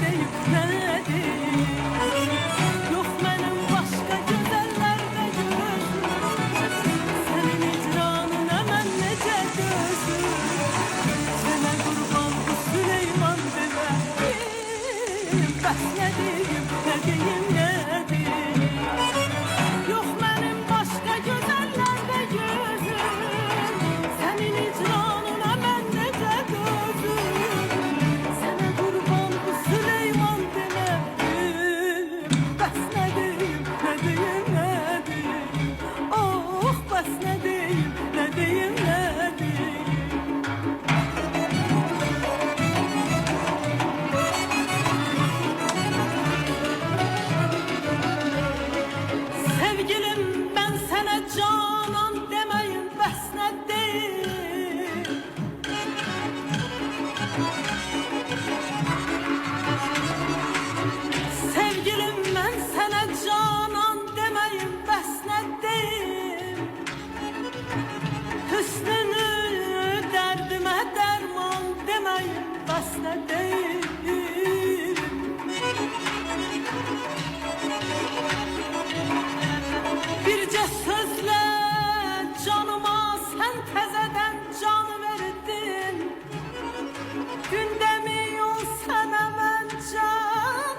deyim, ne deyim. Yok benim başka gözellerde gözüm, senin icranına ben nece gözüm. Sana kurban bu Süleyman demeyim, bəs ne deyim, ne deyim, ne deyim. Yok benim başka gözellerde gözüm, senin icranına ben nece gözüm. Sana kurban bu Süleyman demeyim, bəs ne deyim, ne deyim, ne deyim. Oh, bəs ne deyim, ne deyim, ne deyim. Sevgilim ben sana canan demeyim, bəs ne deyim. Sevgilim ben sana canan demeyim, bəs ne deyim. Hüsnünü derdime derman demeyim, bəs ne deyim. Birce sözle canıma sen tezeden can verdin. Gündemiyon sana ben can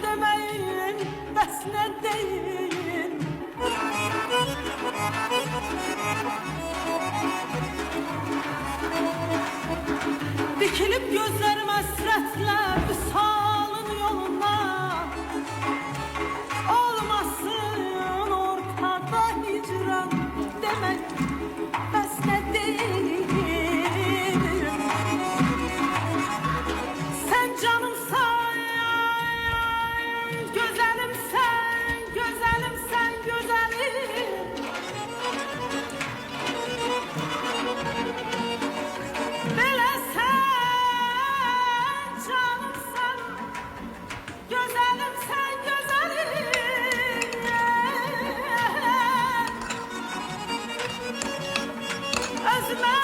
demeyin, bəs ne deyim. Dikilip gözlerim hasretle visalın yoluna, olmasın ortada hicran demek, bəs ne deyim. Sen canımsan, güzelimsen, güzelimsen, güzelim. Belə sen canımsan, güzelimsen, güzelim. Özüme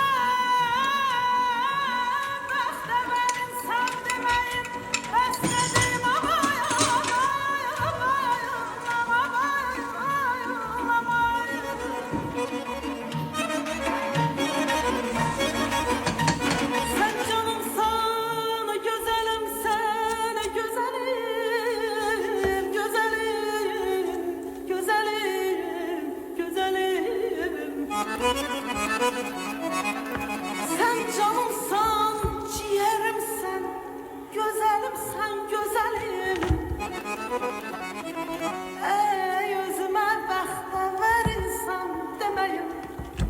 bəxtəvər insan deməyim, bəs nə deyim, amay, amay, amay, amay, amay, sen canımsan, güzelimsen, güzelim, güzelim, güzelim, güzelim. Sen canımsan, ciğerimsen, güzelimsen, güzelim. Ey özüme bəxtəvər insan demeyim,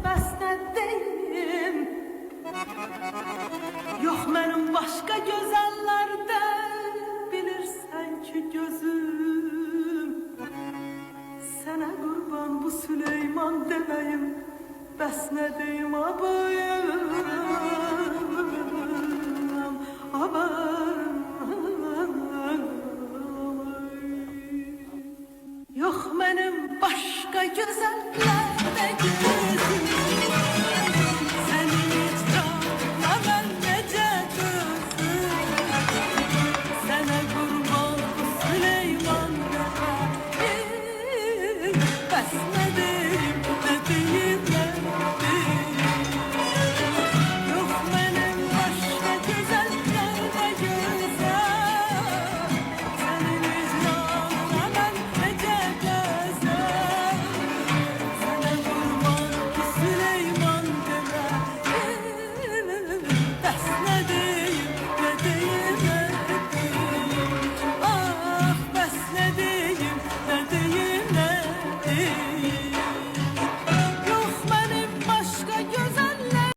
bəs ne deyim. Yok benim başka gözellerde bilirsen ki gözüm. Sana kurban bu Süleyman demeyim, bəs ne deyim abi.